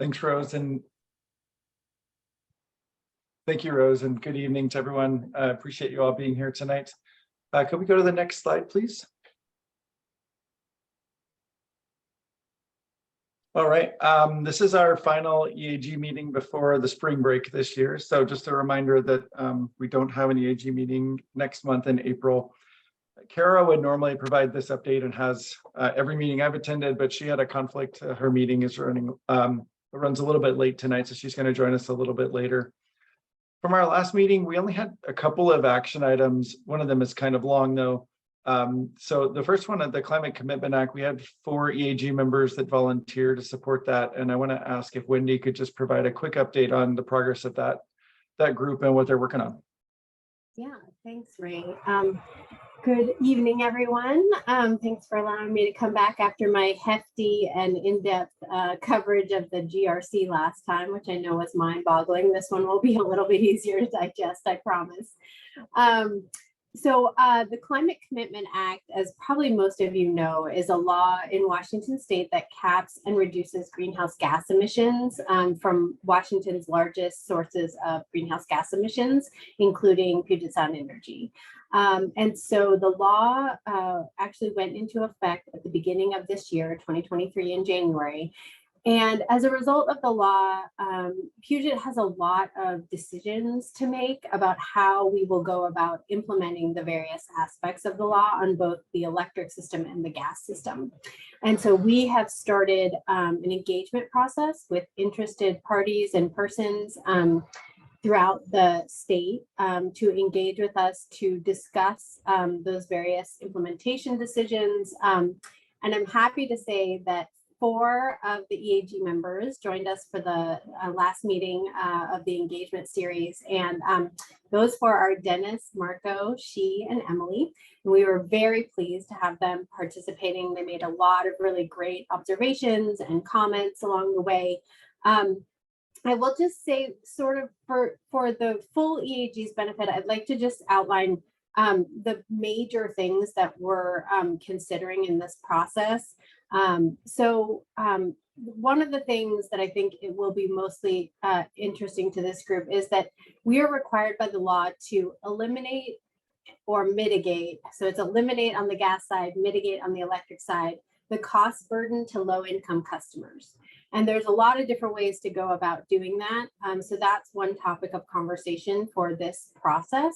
Thanks, Rose, and thank you, Rose, and good evening to everyone. I appreciate you all being here tonight. Could we go to the next slide, please? All right, this is our final EAG meeting before the spring break this year. So just a reminder that we don't have an EAG meeting next month in April. Kara would normally provide this update and has every meeting I've attended, but she had a conflict. Her meeting is running, runs a little bit late tonight, so she's going to join us a little bit later. From our last meeting, we only had a couple of action items. One of them is kind of long, though. So the first one of the Climate Commitment Act, we had 4 EAG members that volunteered to support that. And I want to ask if Wendy could just provide a quick update on the progress of that group and what they're working on. Yeah, thanks, Ray. Good evening, everyone. Thanks for allowing me to come back after my hefty and in-depth coverage of the GRC last time, which I know was mind-boggling. This one will be a little bit easier to digest, I promise. So the Climate Commitment Act, as probably most of you know, is a law in Washington state that caps and reduces greenhouse gas emissions from Washington's largest sources of greenhouse gas emissions, including Puget Sound Energy. And so the law actually went into effect at the beginning of this year, 2023 in January. And as a result of the law, Puget has a lot of decisions to make about how we will go about implementing the various aspects of the law on both the electric system and the gas system. And so we have started an engagement process with interested parties and persons throughout the state to engage with us to discuss those various implementation decisions. And I'm happy to say that 4 of the EAG members joined us for the last meeting of the engagement series. And those 4 are Dennis, Marco, she, and Emily. And we were very pleased to have them participating. They made a lot of really great observations and comments along the way. I will just say, sort of for the full EAG's benefit, I'd like to just outline the major things that we're considering in this process. One of the things that I think it will be mostly interesting to this group is that we are required by the law to eliminate or mitigate. So it's eliminate on the gas side, mitigate on the electric side, the cost burden to low income customers. And there's a lot of different ways to go about doing that. So that's one topic of conversation for this process.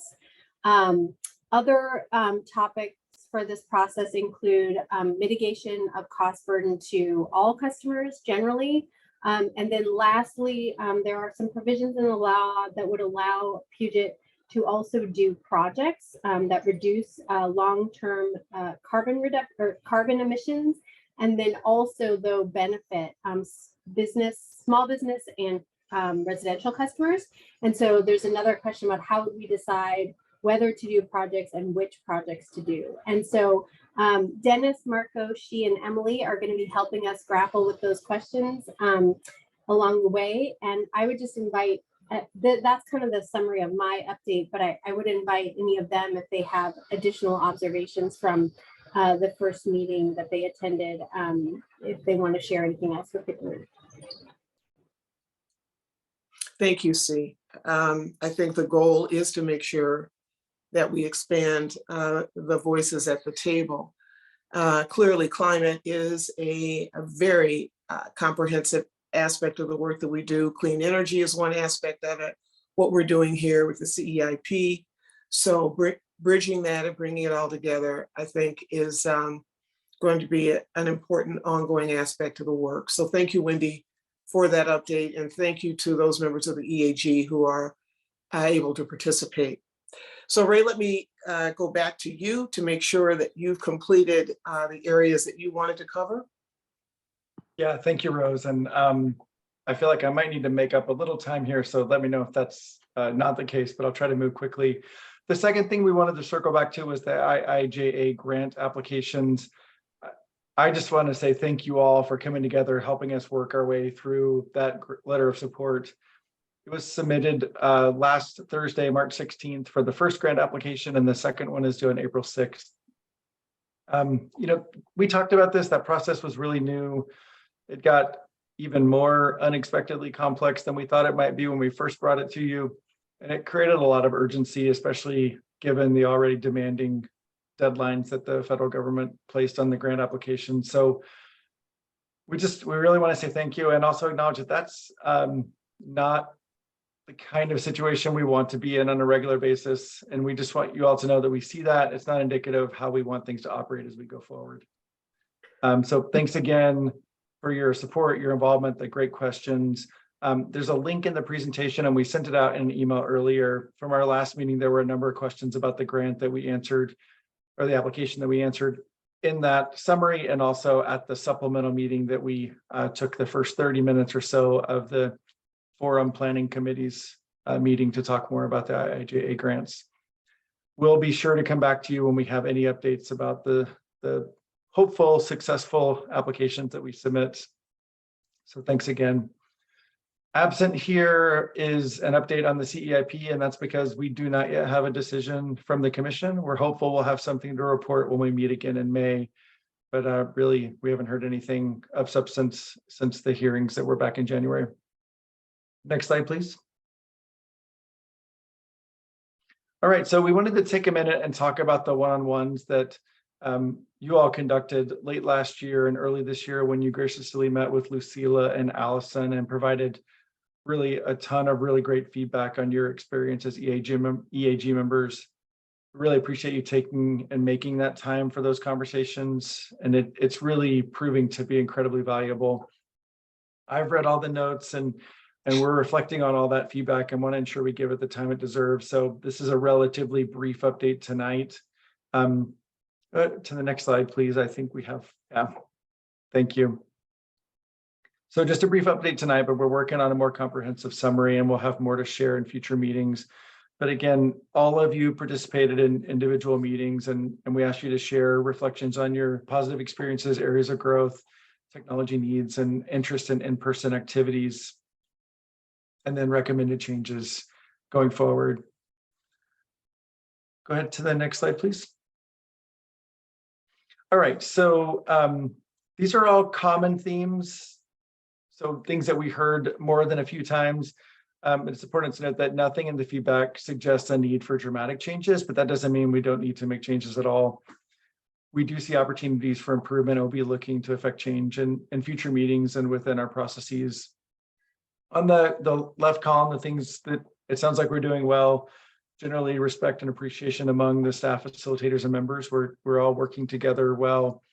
Other topics for this process include mitigation of cost burden to all customers generally. And then lastly, there are some provisions in the law that would allow Puget to also do projects that reduce long-term carbon emissions, and then also though benefit small business and residential customers. And so there's another question about how we decide whether to do projects and which projects to do. And so Dennis, Marco, she, and Emily are going to be helping us grapple with those questions along the way. And I would just invite, that's kind of the summary of my update, but I would invite any of them if they have additional observations from the first meeting that they attended, if they want to share anything else with the group. Thank you, C. I think the goal is to make sure that we expand the voices at the table. Clearly, climate is a very comprehensive aspect of the work that we do. Clean energy is one aspect of it, what we're doing here with the CEIP. So bridging that and bringing it all together, I think, is going to be an important ongoing aspect of the work. So thank you, Wendy, for that update. And thank you to those members of the EAG who are able to participate. So Ray, let me go back to you to make sure that you've completed the areas that you wanted to cover. Yeah, thank you, Rose. And I feel like I might need to make up a little time here, so let me know if that's not the case, but I'll try to move quickly. The second thing we wanted to circle back to was the IIJA grant applications. I just want to say thank you all for coming together, helping us work our way through that letter of support. It was submitted last Thursday, March 16th for the first grant application, and the second one is due on April 6th. You know, we talked about this, that process was really new. It got even more unexpectedly complex than we thought it might be when we first brought it to you. And it created a lot of urgency, especially given the already demanding deadlines that the federal government placed on the grant application. So we really want to say thank you and also acknowledge that that's not the kind of situation we want to be in on a regular basis. And we just want you all to know that we see that. It's not indicative of how we want things to operate as we go forward. So thanks again for your support, your involvement, the great questions. There's a link in the presentation and we sent it out in an email earlier. From our last meeting, there were a number of questions about the grant that we answered or the application that we answered in that summary, and also at the supplemental meeting that we took the first 30 minutes or so of the Forum Planning Committee's meeting to talk more about the IIJA grants. We'll be sure to come back to you when we have any updates about the hopeful, successful applications that we submit. So thanks again. Absent here is an update on the CEIP, and that's because we do not yet have a decision from the commission. We're hopeful we'll have something to report when we meet again in May, but really we haven't heard anything of substance since the hearings that were back in January. Next slide, please. All right, so we wanted to take a minute and talk about the one-on-ones that you all conducted late last year and early this year when you graciously met with Lucila and Allison and provided really a ton of really great feedback on your experience as EAG members. Really appreciate you taking and making that time for those conversations. And it's really proving to be incredibly valuable. I've read all the notes and we're reflecting on all that feedback and want to ensure we give it the time it deserves. So this is a relatively brief update tonight. To the next slide, please. I think we have, yeah, thank you. So just a brief update tonight, but we're working on a more comprehensive summary and we'll have more to share in future meetings. But again, all of you participated in individual meetings and we asked you to share reflections on your positive experiences, areas of growth, technology needs, and interest in in-person activities, and then recommended changes going forward. Go ahead to the next slide, please. All right, so these are all common themes. So things that we heard more than a few times. It's important to note that nothing in the feedback suggests a need for dramatic changes, but that doesn't mean we don't need to make changes at all. We do see opportunities for improvement. We'll be looking to affect change in future meetings and within our processes. On the left column, the things that it sounds like we're doing well, generally respect and appreciation among the staff, facilitators, and members. We're all working together well.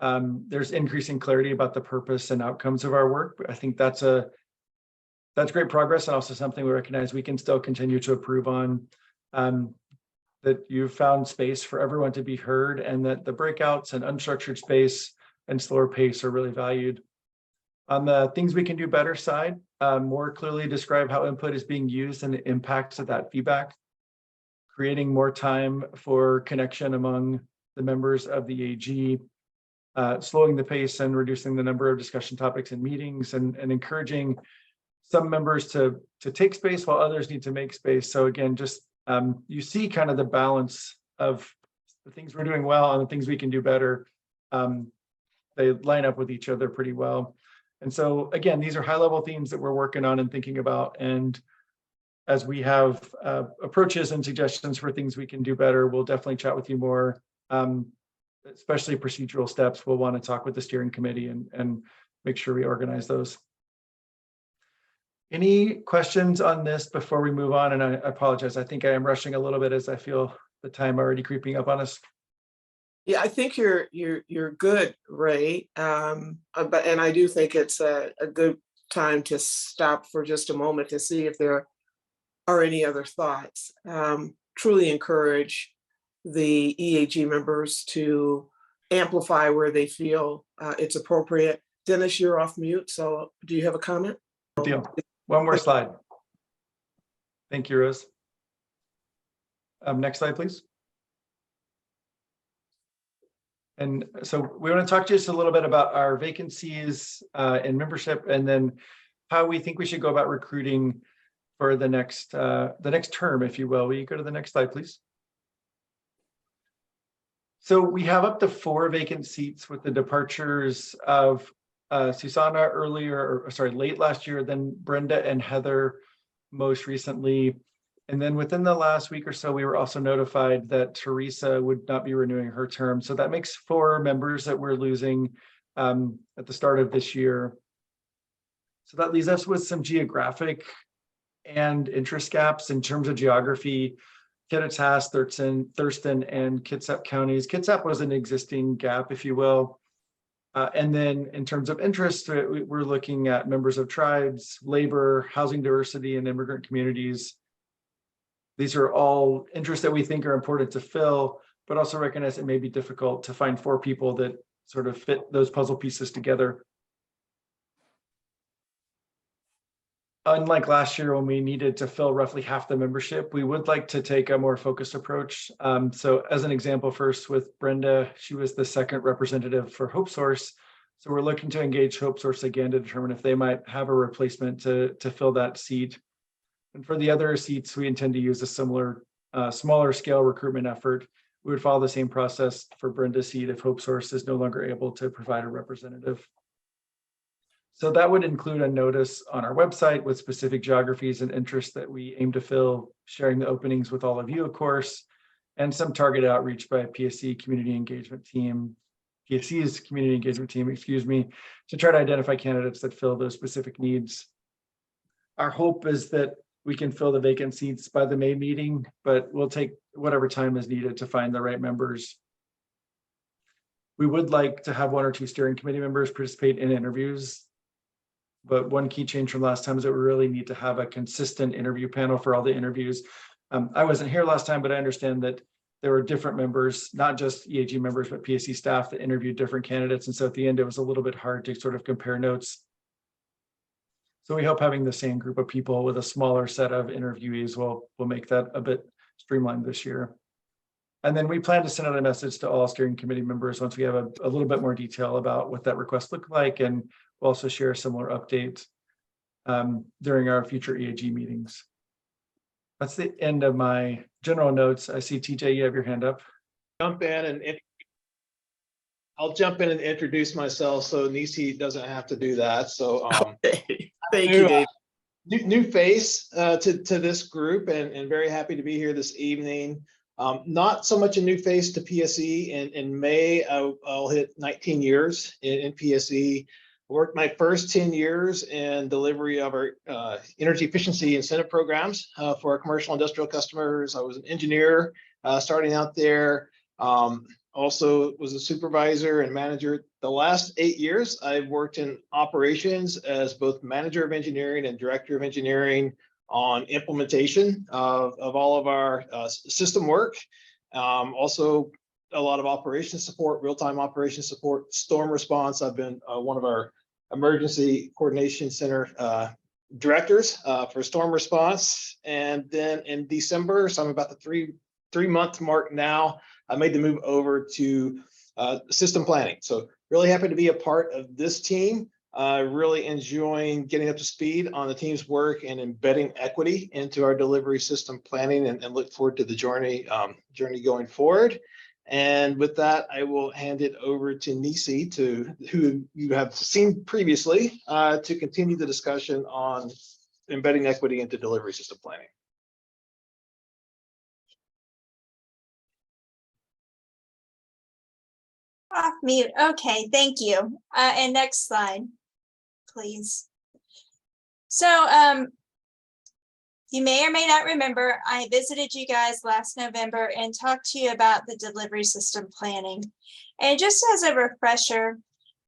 There's increasing clarity about the purpose and outcomes of our work. I think that's great progress and also something we recognize we can still continue to improve on. That you've found space for everyone to be heard and that the breakouts and unstructured space and slower pace are really valued. On the things we can do better side, more clearly describe how input is being used and the impacts of that feedback. Creating more time for connection among the members of the AG, slowing the pace and reducing the number of discussion topics in meetings, and encouraging some members to take space while others need to make space. So again, just you see kind of the balance of the things we're doing well and the things we can do better. They line up with each other pretty well. And so again, these are high-level themes that we're working on and thinking about. And as we have approaches and suggestions for things we can do better, we'll definitely chat with you more. Especially procedural steps, we'll want to talk with the steering committee and make sure we organize those. Any questions on this before we move on? And I apologize, I think I am rushing a little bit as I feel the time already creeping up on us. Yeah, I think you're good, Ray. And I do think it's a good time to stop for just a moment to see if there are any other thoughts. Truly encourage the EAG members to amplify where they feel it's appropriate. Dennis, you're off mute, so do you have a comment? Good deal. One more slide. Thank you, Rose. Next slide, please. And so we want to talk to you just a little bit about our vacancies and membership, and then how we think we should go about recruiting for the next term, if you will. Will you go to the next slide, please? So we have up to 4 vacant seats with the departures of Susanna earlier, or sorry, late last year, then Brenda and Heather most recently. And then within the last week or so, we were also notified that Teresa would not be renewing her term. So that makes 4 members that we're losing at the start of this year. So that leaves us with some geographic and interest gaps in terms of geography. Kittitas, Thurston, and Kitsap counties. Kitsap was an existing gap, if you will. And then in terms of interest, we're looking at members of tribes, labor, housing diversity, and immigrant communities. These are all interests that we think are important to fill, but also recognize it may be difficult to find 4 people that sort of fit those puzzle pieces together. Unlike last year when we needed to fill roughly half the membership, we would like to take a more focused approach. So as an example, first with Brenda, she was the 2nd representative for Hope Source. So we're looking to engage Hope Source again to determine if they might have a replacement to fill that seat. And for the other seats, we intend to use a similar, smaller scale recruitment effort. We would follow the same process for Brenda's seat if Hope Source is no longer able to provide a representative. So that would include a notice on our website with specific geographies and interests that we aim to fill, sharing the openings with all of you, of course, and some targeted outreach by PSC's community engagement team, excuse me, to try to identify candidates that fill those specific needs. Our hope is that we can fill the vacant seats by the May meeting, but we'll take whatever time is needed to find the right members. We would like to have 1 or 2 steering committee members participate in interviews. But one key change from last time is that we really need to have a consistent interview panel for all the interviews. I wasn't here last time, but I understand that there were different members, not just EAG members, but PSC staff that interviewed different candidates. And so at the end, it was a little bit hard to sort of compare notes. So we hope having the same group of people with a smaller set of interviewees will make that a bit streamlined this year. And then we plan to send out a message to all steering committee members once we have a little bit more detail about what that request looked like, and we'll also share a similar update during our future EAG meetings. That's the end of my general notes. I see TJ, you have your hand up. I'll jump in and introduce myself so Nisi doesn't have to do that. So Thank you, Dave. New face to this group, and very happy to be here this evening. Not so much a new face to PSE. In May, I'll hit 19 years in PSE. Worked my first 10 years in delivery of our energy efficiency incentive programs for our commercial industrial customers. I was an engineer starting out there. Also was a supervisor and manager. The last 8 years, I've worked in operations as both manager of engineering and director of engineering on implementation of all of our system work. Also a lot of operations support, real-time operations support, storm response. I've been one of our emergency coordination center directors for storm response. And then in December, so I'm about the three-month mark now, I made the move over to system planning. So really happy to be a part of this team. Really enjoying getting up to speed on the team's work and embedding equity into our delivery system planning, and look forward to the journey going forward. And with that, I will hand it over to Nisi, who you have seen previously, to continue the discussion on embedding equity into delivery system planning. Off mute. Okay, thank you. And next slide, please. So you may or may not remember, I visited you guys last November and talked to you about the delivery system planning. And just as a refresher,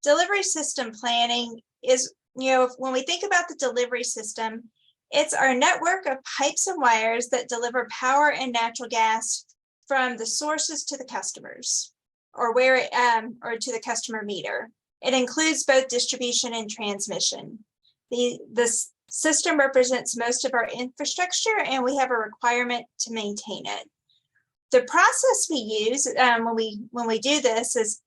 delivery system planning is, when we think about the delivery system, it's our network of pipes and wires that deliver power and natural gas from the sources to the customers, or or to the customer meter. It includes both distribution and transmission. The system represents most of our infrastructure, and we have a requirement to maintain it. The process we use when we do this is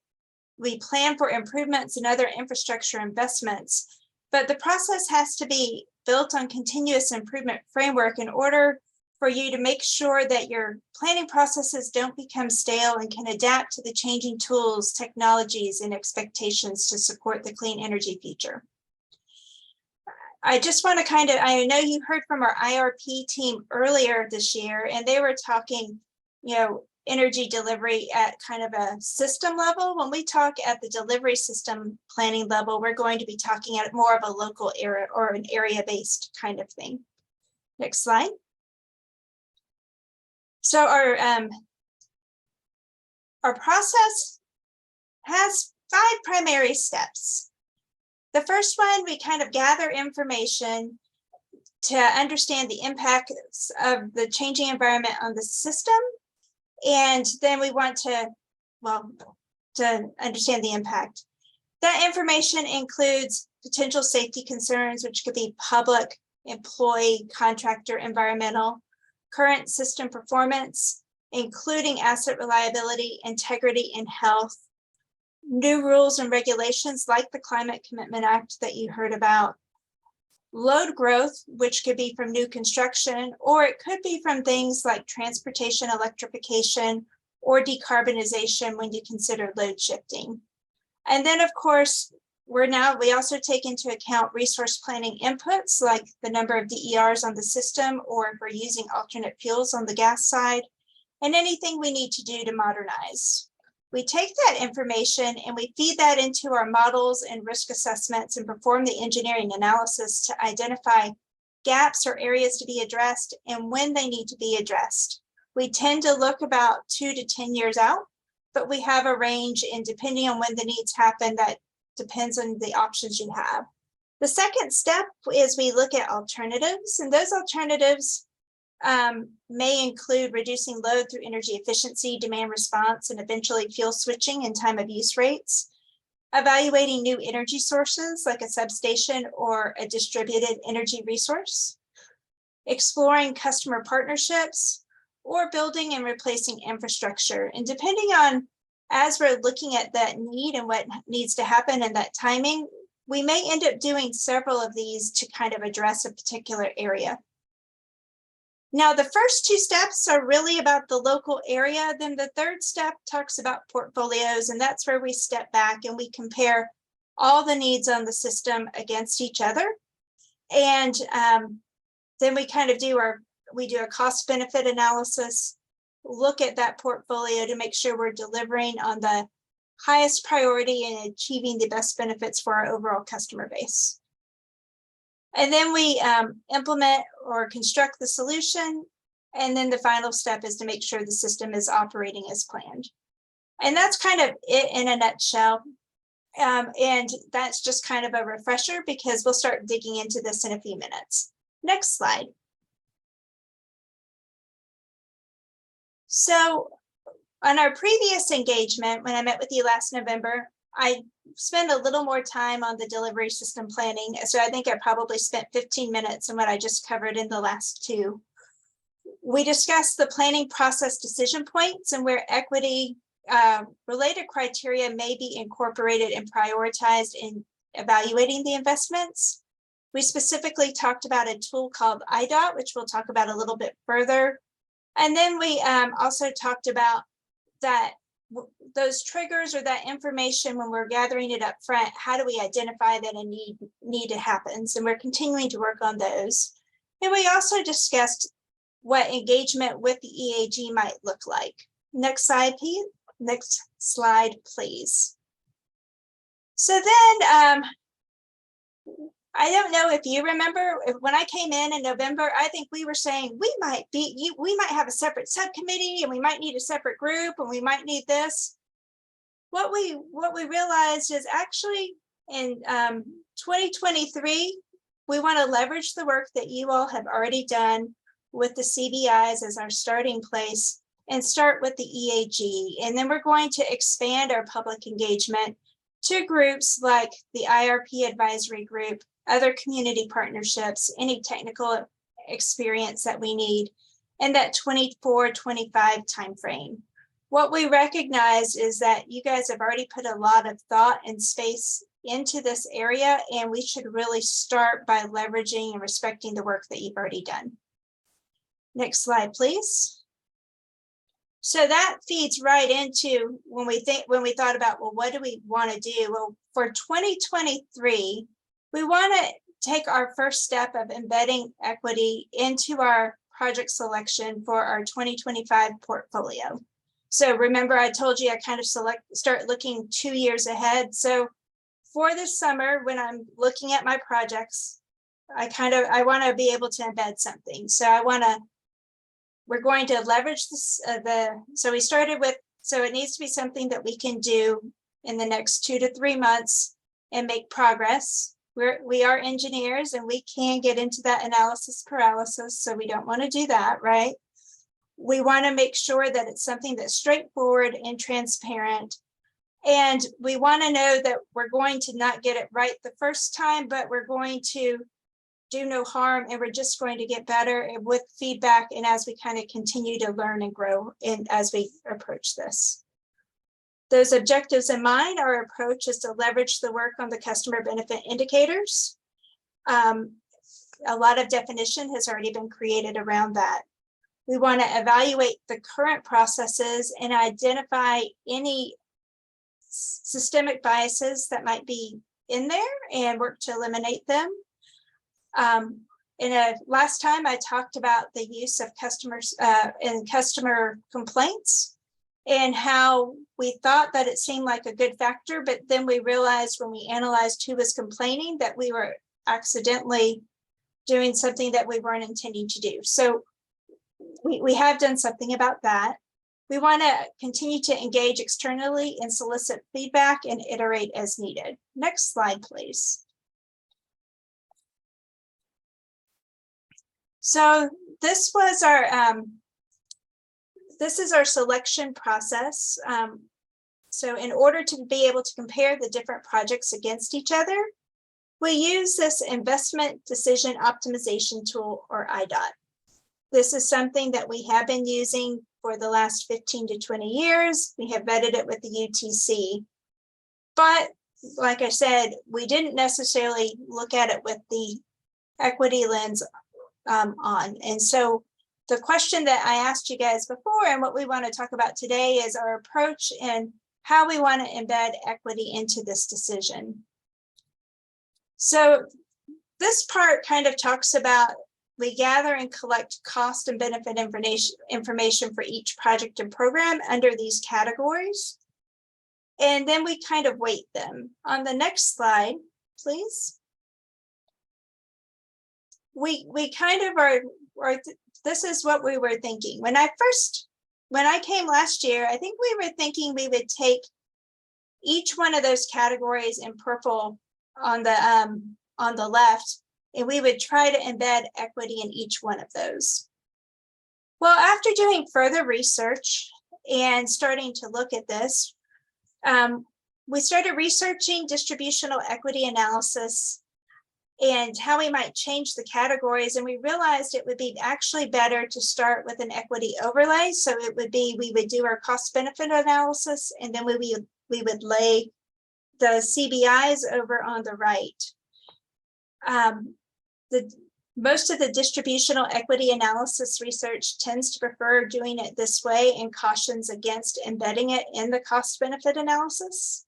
we plan for improvements and other infrastructure investments, but the process has to be built on continuous improvement framework in order for you to make sure that your planning processes don't become stale and can adapt to the changing tools, technologies, and expectations to support the clean energy future. I just want to I know you heard from our IRP team earlier this year, and they were talking, energy delivery at kind of a system level. When we talk at the delivery system planning level, we're going to be talking at more of a local area or an area-based kind of thing. Next slide. So our process has 5 primary steps. The first one, we kind of gather information to understand the impacts of the changing environment on the system. And then we want to understand the impact. That information includes potential safety concerns, which could be public, employee, contractor, environmental, current system performance, including asset reliability, integrity, and health, new rules and regulations like the Climate Commitment Act that you heard about, load growth, which could be from new construction, or it could be from things like transportation, electrification, or decarbonization when you consider load shifting. And then, of course, we also take into account resource planning inputs like the number of DERs on the system, or if we're using alternate fuels on the gas side, and anything we need to do to modernize. We take that information and we feed that into our models and risk assessments and perform the engineering analysis to identify gaps or areas to be addressed and when they need to be addressed. We tend to look about 2 to 10 years out, but we have a range, and depending on when the needs happen, that depends on the options you have. The second step is we look at alternatives, and those alternatives may include reducing load through energy efficiency, demand response, and eventually fuel switching and time of use rates, evaluating new energy sources like a substation or a distributed energy resource, exploring customer partnerships, or building and replacing infrastructure. And depending on, as we're looking at that need and what needs to happen and that timing, we may end up doing several of these to kind of address a particular area. Now, the first 2 steps are really about the local area. Then the third step talks about portfolios, and that's where we step back and we compare all the needs on the system against each other. And then we kind of do a cost benefit analysis, look at that portfolio to make sure we're delivering on the highest priority and achieving the best benefits for our overall customer base. And then we implement or construct the solution. And then the final step is to make sure the system is operating as planned. And that's kind of it in a nutshell. And that's just kind of a refresher because we'll start digging into this in a few minutes. Next slide. So on our previous engagement, when I met with you last November, I spent a little more time on the delivery system planning. So I think I probably spent 15 minutes on what I just covered in the last 2. We discussed the planning process decision points and where equity related criteria may be incorporated and prioritized in evaluating the investments. We specifically talked about a tool called IDOT, which we'll talk about a little bit further. And then we also talked about that those triggers or that information when we're gathering it up front, how do we identify that a need happens? And we're continuing to work on those. And we also discussed what engagement with the EAG might look like. Next slide, please. Next slide, please. So then, I don't know if you remember when I came in November, I think we were saying we might have a separate subcommittee and we might need a separate group and we might need this. What we realized is actually in 2023, we want to leverage the work that you all have already done with the CBIs as our starting place and start with the EAG. And then we're going to expand our public engagement to groups like the IRP advisory group, other community partnerships, any technical experience that we need in that 24-25 timeframe. What we recognize is that you guys have already put a lot of thought and space into this area, and we should really start by leveraging and respecting the work that you've already done. Next slide, please. So that feeds right into when we thought about, well, what do we want to do? Well, for 2023, we want to take our first step of embedding equity into our project selection for our 2025 portfolio. So remember, I told you I kind of start looking 2 years ahead. So for this summer, when I'm looking at my projects, I want to be able to embed something. So we're going to leverage this, so we started with, so it needs to be something that we can do in the next 2 to 3 months and make progress. We are engineers and we can get into that analysis paralysis, so we don't want to do that, right? We want to make sure that it's something that's straightforward and transparent. And we want to know that we're going to not get it right the first time, but we're going to do no harm, and we're just going to get better with feedback and as we kind of continue to learn and grow and as we approach this. Those objectives in mind, our approach is to leverage the work on the customer benefit indicators. A lot of definition has already been created around that. We want to evaluate the current processes and identify any systemic biases that might be in there and work to eliminate them. Last time I talked about the use of customers and customer complaints and how we thought that it seemed like a good factor, but then we realized when we analyzed who was complaining that we were accidentally doing something that we weren't intending to do. So we have done something about that. We want to continue to engage externally and solicit feedback and iterate as needed. Next slide, please. So this was our this is our selection process. So in order to be able to compare the different projects against each other, we use this investment decision optimization tool, or IDOT. This is something that we have been using for the last 15 to 20 years. We have vetted it with the UTC. But like I said, we didn't necessarily look at it with the equity lens on. And so the question that I asked you guys before and what we want to talk about today is our approach and how we want to embed equity into this decision. So this part kind of talks about we gather and collect cost and benefit information for each project and program under these categories. And then we kind of weight them. On the next slide, please. We kind of are this is what we were thinking. When I came last year, I think we were thinking we would take each one of those categories in purple on the left, and we would try to embed equity in each one of those. Well, after doing further research and starting to look at this, we started researching distributional equity analysis and how we might change the categories. And we realized it would be actually better to start with an equity overlay. So it would be, we would do our cost benefit analysis, and then we would lay the CBIs over on the right. Most of the distributional equity analysis research tends to prefer doing it this way and cautions against embedding it in the cost benefit analysis.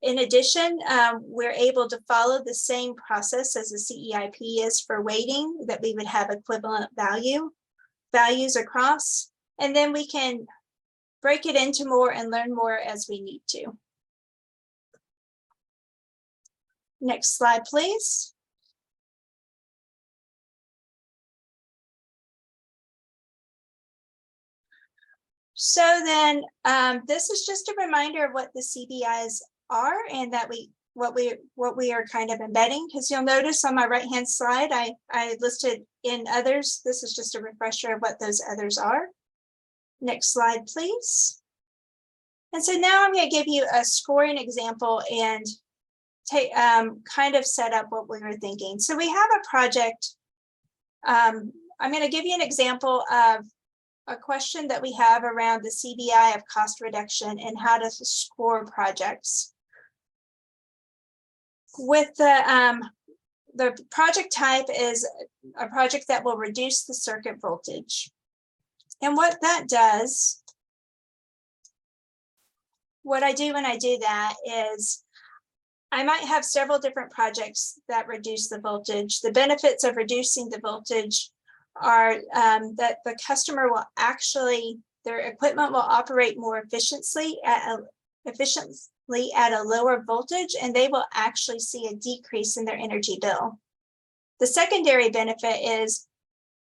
In addition, we're able to follow the same process as the CEIP is for weighting, that we would have equivalent values across, and then we can break it into more and learn more as we need to. Next slide, please. So then this is just a reminder of what the CBIs are and that what we are kind of embedding, because you'll notice on my right hand slide I listed in others. This is just a refresher of what those others are. Next slide, please. And so now I'm going to give you a scoring example and take kind of set up what we were thinking. So we have a project. I'm going to give you an example of a question that we have around the CBI of cost reduction and how to score projects. With the the project type is a project that will reduce the circuit voltage. And what that does, what I do when I do that is I might have several different projects that reduce the voltage. The benefits of reducing the voltage are that the customer will actually, their equipment will operate more efficiently at a lower voltage, and they will actually see a decrease in their energy bill. The secondary benefit is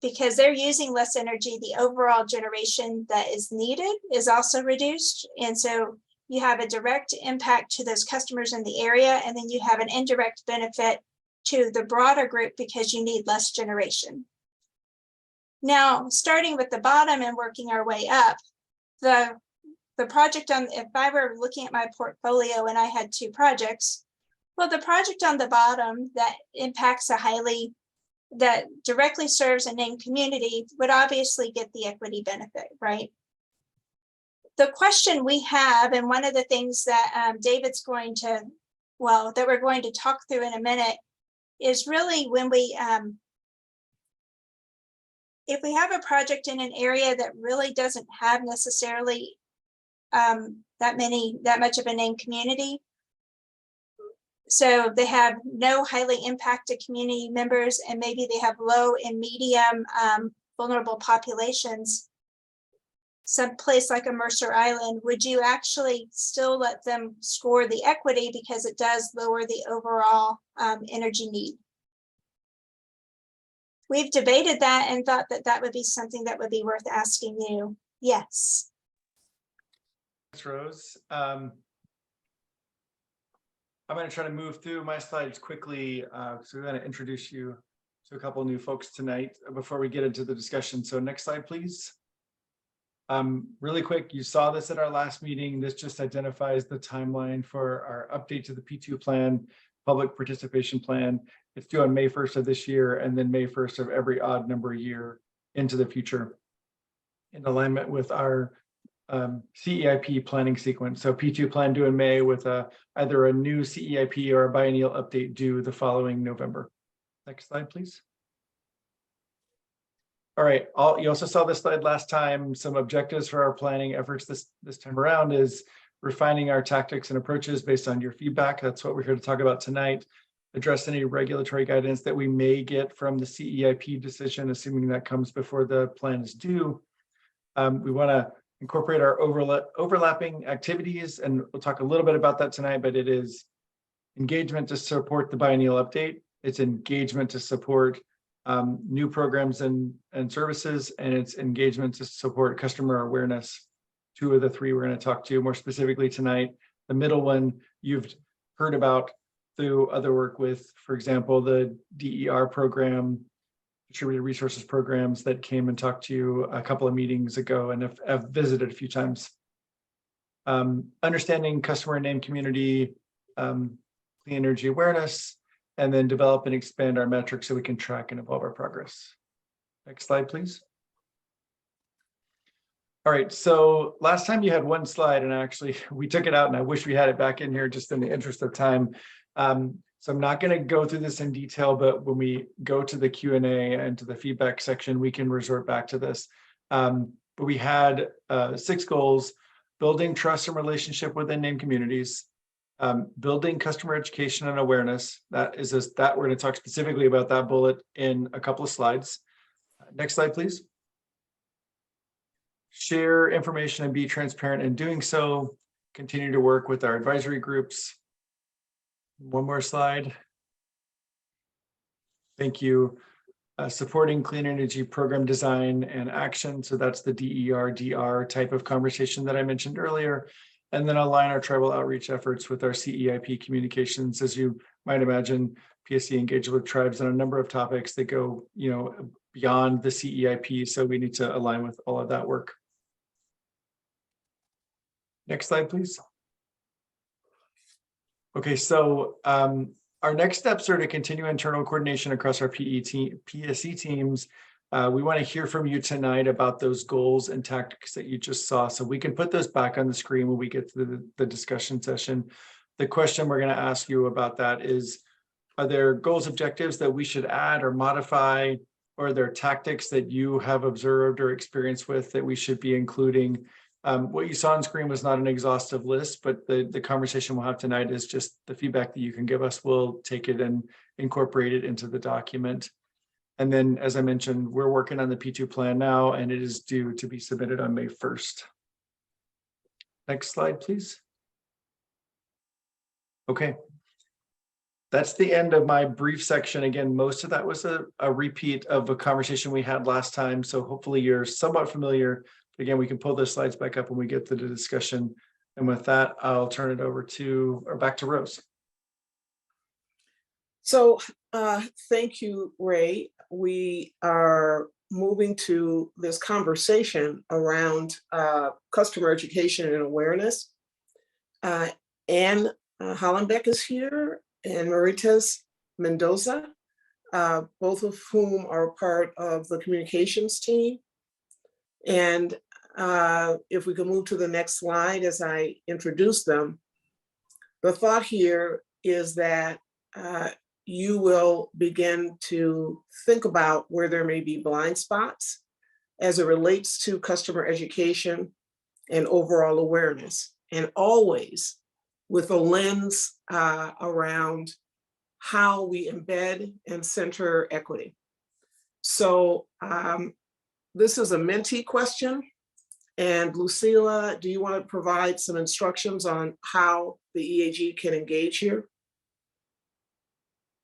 because they're using less energy, the overall generation that is needed is also reduced. And so you have a direct impact to those customers in the area, and then you have an indirect benefit to the broader group because you need less generation. Now, starting with the bottom and working our way up, the project on, if I were looking at my portfolio and I had 2 projects, well, the project on the bottom that impacts that directly serves a named community would obviously get the equity benefit, right? The question we have, and one of the things that David's going to, well, that we're going to talk through in a minute, is really when we, if we have a project in an area that really doesn't have necessarily that much of a named community, so they have no highly impacted community members, and maybe they have low and medium vulnerable populations, some place like a Mercer Island, would you actually still let them score the equity because it does lower the overall energy need? We've debated that and thought that that would be something that would be worth asking you. Yes. Thanks, Rose. I'm going to try to move through my slides quickly. So we're going to introduce you to a couple new folks tonight before we get into the discussion. So next slide, please. Really quick, you saw this at our last meeting. This just identifies the timeline for our update to the P2 plan, public participation plan. It's due on May 1st of this year, and then May 1st of every odd number year into the future, in alignment with our CEIP planning sequence. So P2 plan due in May with either a new CEIP or a biennial update due the following November. Next slide, please. All right, you also saw this slide last time. Some objectives for our planning efforts this time around is refining our tactics and approaches based on your feedback. That's what we're here to talk about tonight. Address any regulatory guidance that we may get from the CEIP decision, assuming that comes before the plan is due. We want to incorporate our overlapping activities, and we'll talk a little bit about that tonight, but it is engagement to support the biennial update. It's engagement to support new programs and services, and it's engagement to support customer awareness. 2 of the 3 we're going to talk to more specifically tonight. The middle one you've heard about through other work with, for example, the DER program, distributed resources programs that came and talked to you a couple of meetings ago and have visited a few times. Understanding customer and name community, clean energy awareness, and then develop and expand our metrics so we can track and evolve our progress. Next slide, please. All right, so last time you had 1 slide, and actually we took it out, and I wish we had it back in here just in the interest of time. So I'm not going to go through this in detail, but when we go to the Q&A and to the feedback section, we can resort back to this. But we had 6 goals: building trust and relationship within named communities, building customer education and awareness. That is that we're going to talk specifically about that bullet in a couple of slides. Next slide, please. Share information and be transparent in doing so. Continue to work with our advisory groups. 1 more slide. Thank you. Supporting clean energy program design and action. So that's the DER, DR type of conversation that I mentioned earlier. And then align our tribal outreach efforts with our CEIP communications. As you might imagine, PSC engages with tribes on a number of topics that go, beyond the CEIP. So we need to align with all of that work. Next slide, please. Okay, so our next steps are to continue internal coordination across our PSC teams. We want to hear from you tonight about those goals and tactics that you just saw. So we can put those back on the screen when we get to the discussion session. The question we're going to ask you about that is, Are there goals, objectives that we should add or modify? Or are there tactics that you have observed or experienced with that we should be including? What you saw on screen was not an exhaustive list, but the conversation we'll have tonight is just the feedback that you can give us. We'll take it and incorporate it into the document. And then, as I mentioned, we're working on the P2 plan now, and it is due to be submitted on May 1st. Next slide, please. Okay. That's the end of my brief section. Again, most of that was a repeat of a conversation we had last time. So hopefully you're somewhat familiar. Again, we can pull the slides back up when we get to the discussion. And with that, I'll turn it over to, or back to Rose. So thank you, Ray. We are moving to this conversation around customer education and awareness. Anne Hollenbeck is here, and Maritas Mendoza, both of whom are part of the communications team. And if we can move to the next slide as I introduce them, the thought here is that you will begin to think about where there may be blind spots as it relates to customer education and overall awareness, and always with a lens around how we embed and center equity. So this is a mentee question. And Lucila, do you want to provide some instructions on how the EAG can engage here?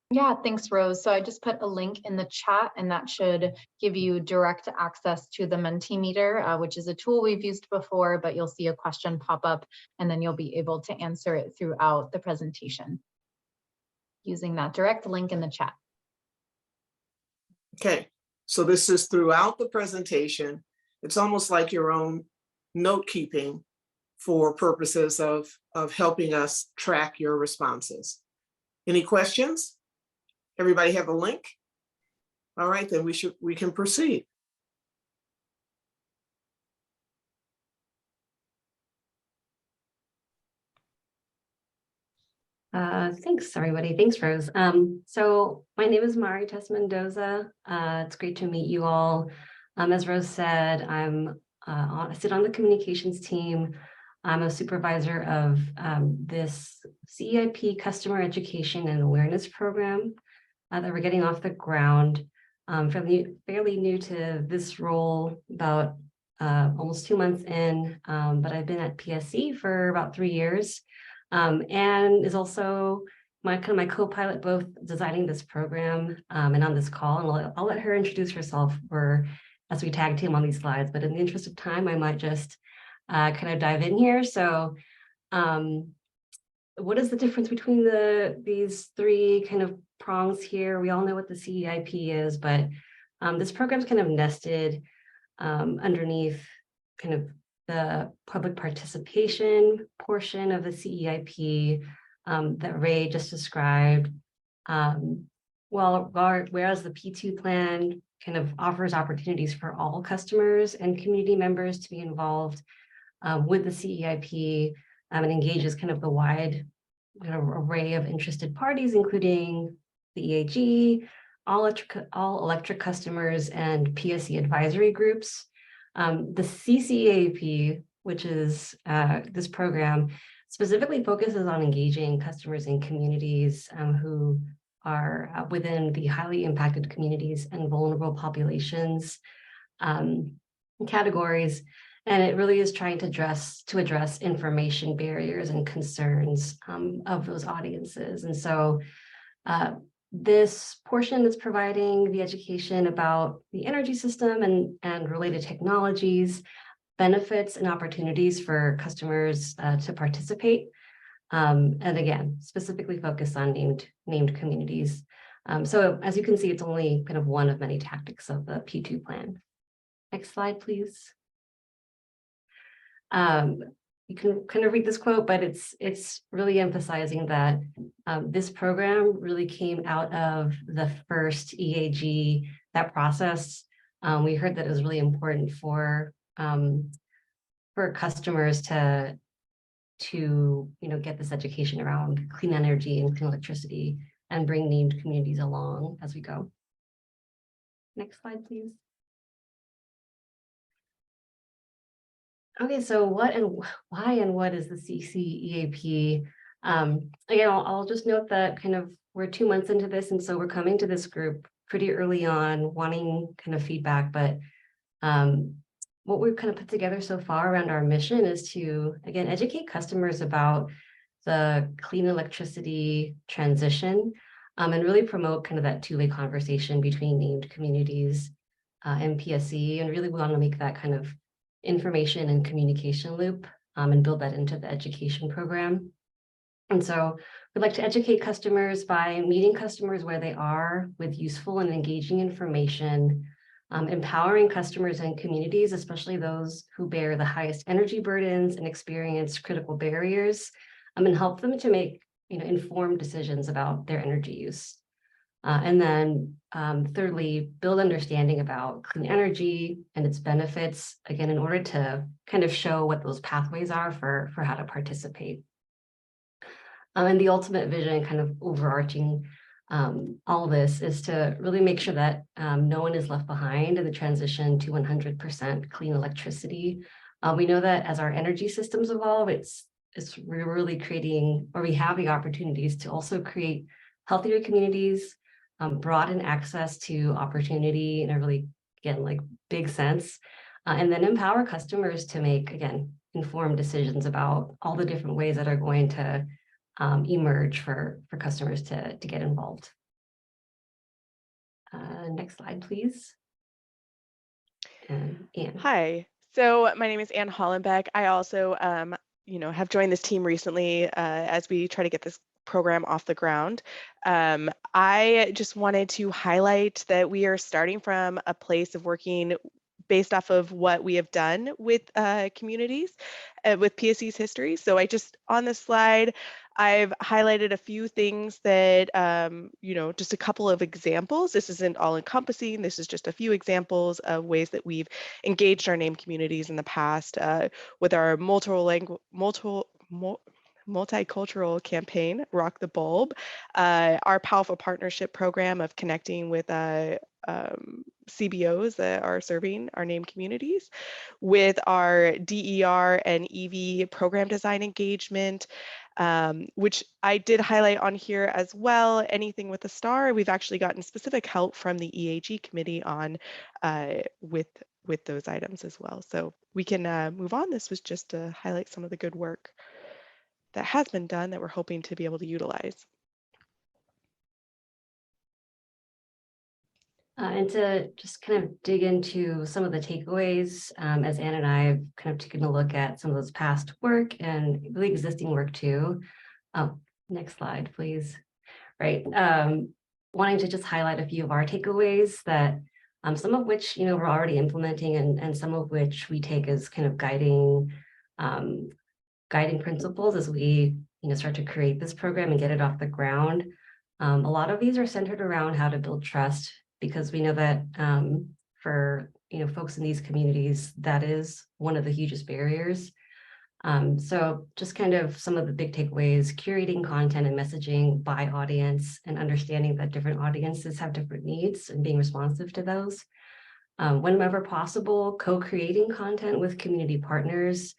Yeah, thanks, Rose. So I just put a link in the chat, and that should give you direct access to the Mentimeter, which is a tool we've used before, but you'll see a question pop up, and then you'll be able to answer it throughout the presentation using that direct link in the chat. Okay, so this is throughout the presentation. It's almost like your own note keeping for purposes of helping us track your responses. Any questions? Everybody have a link? All right, then we can proceed. Thanks, everybody. Thanks, Rose. So my name is Maritas Mendoza. It's great to meet you all. As Rose said, I sit on the communications team. I'm a supervisor of this CEIP customer education and awareness program that we're getting off the ground. Fairly new to this role, about almost 2 months in, but I've been at PSE for about 3 years. And is also my co-pilot, both designing this program and on this call. And I'll let her introduce herself as we tag team on these slides. But in the interest of time, I might just kind of dive in here. So what is the difference between these three kind of prongs here? We all know what the CEIP is, but this program's kind of nested underneath kind of the public participation portion of the CEIP that Ray just described. Whereas the P2 plan kind of offers opportunities for all customers and community members to be involved with the CEIP and engages kind of the wide kind of array of interested parties, including the EAG, all electric customers, and PSE advisory groups. The CCEAP, which is this program, specifically focuses on engaging customers in communities who are within the highly impacted communities and vulnerable populations categories. And it really is trying to address information barriers and concerns of those audiences. And so this portion is providing the education about the energy system and related technologies, benefits and opportunities for customers to participate. And again, specifically focused on named communities. So as you can see, it's only kind of one of many tactics of the P2 plan. Next slide, please. You can kind of read this quote, but it's really emphasizing that this program really came out of the first EAG, that process. We heard that it was really important for customers to get this education around clean energy and clean electricity and bring named communities along as we go. Next slide, please. Okay, so what and why and what is the CCEAP? Again, I'll just note that kind of we're 2 months into this, and so we're coming to this group pretty early on, wanting kind of feedback, but what we've kind of put together so far around our mission is to, again, educate customers about the clean electricity transition, and really promote kind of that two-way conversation between named communities and PSE, and really want to make that kind of information and communication loop and build that into the education program. And so we'd like to educate customers by meeting customers where they are with useful and engaging information, empowering customers and communities, especially those who bear the highest energy burdens and experience critical barriers, and help them to make informed decisions about their energy use. And then thirdly, build understanding about clean energy and its benefits, again, in order to kind of show what those pathways are for how to participate. And the ultimate vision, kind of overarching all this, is to really make sure that no one is left behind in the transition to 100% clean electricity. We know that as our energy systems evolve, we're really creating, or we have the opportunities to also create healthier communities, broaden access to opportunity in a really, again, like big sense, and then empower customers to make, again, informed decisions about all the different ways that are going to emerge for customers to get involved. Next slide, please. Anne. Hi, so my name is Anne Hollenbeck. I also, have joined this team recently as we try to get this program off the ground. I just wanted to highlight that we are starting from a place of working based off of what we have done with communities, with PSE's history. So on this slide, I've highlighted a few things that, just a couple of examples. This isn't all encompassing. This is just a few examples of ways that we've engaged our named communities in the past with our multicultural campaign, Rock the Bulb, our powerful partnership program of connecting with CBOs that are serving our named communities, with our DER and EV program design engagement, which I did highlight on here as well. Anything with a star, we've actually gotten specific help from the EAG committee on with those items as well. So we can move on. This was just to highlight some of the good work that has been done that we're hoping to be able to utilize. And to just kind of dig into some of the takeaways, as Anne and I have kind of taken a look at some of those past work and really existing work too. Oh, next slide, please. Right. Wanting to just highlight a few of our takeaways that some of which, we're already implementing and some of which we take as kind of guiding principles as we, start to create this program and get it off the ground. A lot of these are centered around how to build trust, because we know that for folks in these communities, that is one of the hugest barriers. So just kind of some of the big takeaways: curating content and messaging by audience, and understanding that different audiences have different needs and being responsive to those. Whenever possible, co-creating content with community partners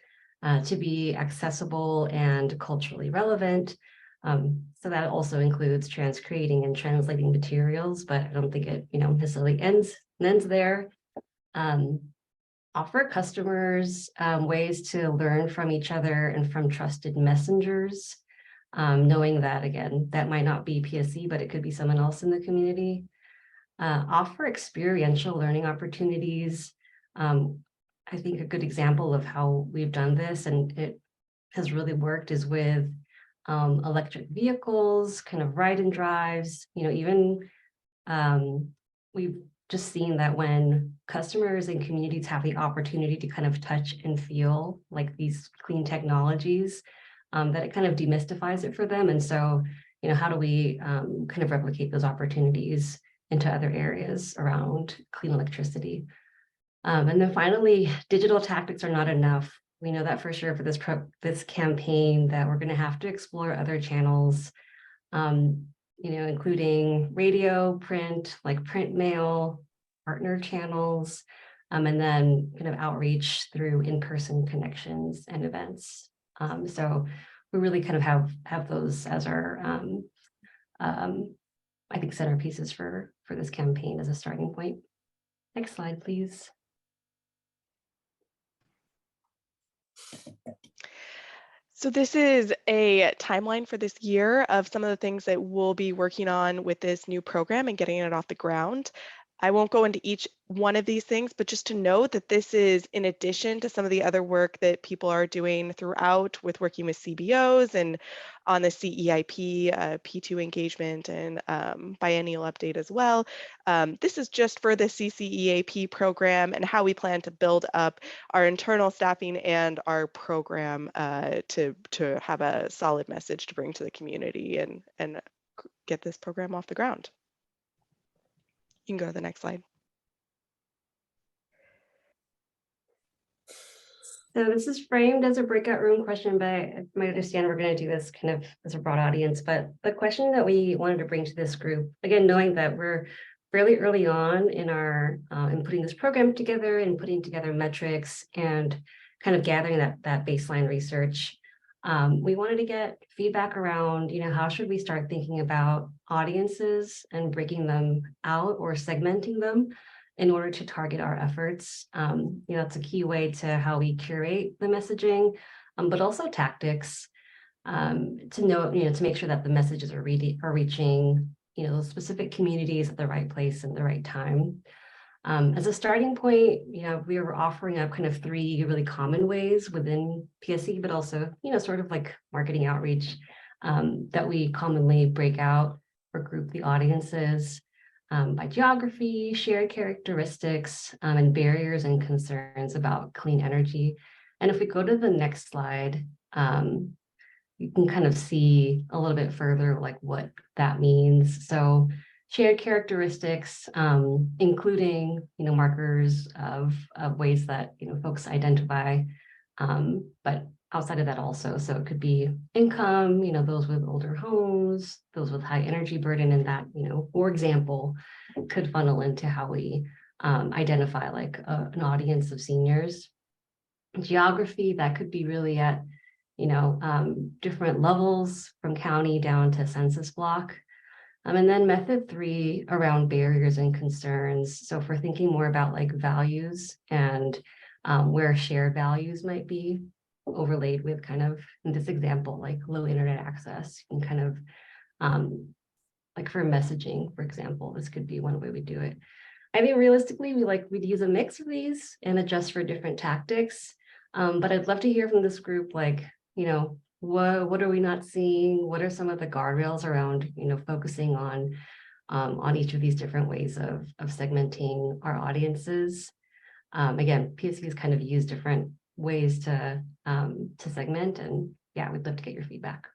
to be accessible and culturally relevant. So that also includes transcreating and translating materials, but I don't think it, necessarily ends there. Offer customers ways to learn from each other and from trusted messengers, knowing that, again, that might not be PSE, but it could be someone else in the community. Offer experiential learning opportunities. I think a good example of how we've done this, and it has really worked, is with electric vehicles, kind of ride and drives, even we've just seen that when customers and communities have the opportunity to kind of touch and feel like these clean technologies, that it kind of demystifies it for them. And so, how do we kind of replicate those opportunities into other areas around clean electricity? And then finally, digital tactics are not enough. We know that for sure for this campaign, that we're going to have to explore other channels. including radio, print, like print mail, partner channels, and then kind of outreach through in-person connections and events. So we really kind of have those as our, I think, centerpieces for this campaign as a starting point. Next slide, please. So this is a timeline for this year of some of the things that we'll be working on with this new program and getting it off the ground. I won't go into each one of these things, but just to note that this is in addition to some of the other work that people are doing throughout with working with CBOs and on the CEIP, P2 engagement and biennial update as well. This is just for the CCEAP program and how we plan to build up our internal staffing and our program to have a solid message to bring to the community and get this program off the ground. You can go to the next slide. So this is framed as a breakout room question, but I might understand we're going to do this kind of as a broad audience. But the question that we wanted to bring to this group, again, knowing that we're fairly early on in our in putting this program together and putting together metrics and kind of gathering that baseline research, we wanted to get feedback around, how should we start thinking about audiences and breaking them out or segmenting them in order to target our efforts. It's a key way to how we curate the messaging, but also tactics to know, to make sure that the messages are reaching, those specific communities at the right place and the right time. As a starting point, we were offering up kind of 3 really common ways within PSE, but also, sort of like marketing outreach that we commonly break out or group the audiences by geography, shared characteristics, and barriers and concerns about clean energy. And if we go to the next slide, you can kind of see a little bit further like what that means. So shared characteristics, including, markers of ways that, folks identify, but outside of that also, so it could be income, those with older homes, those with high energy burden, and that, for example, could funnel into how we identify like an audience of seniors. Geography, that could be really at, different levels from county down to census block. And then method 3 around barriers and concerns. So if we're thinking more about like values and where shared values might be overlaid with kind of, in this example, like low internet access and kind of like for messaging, for example, this could be one way we do it. I think realistically, we'd use a mix of these and adjust for different tactics. But I'd love to hear from this group, like, what are we not seeing? What are some of the guardrails around, focusing on each of these different ways of segmenting our audiences? Again, PSV's kind of use different ways to segment, and yeah, we'd love to get your feedback.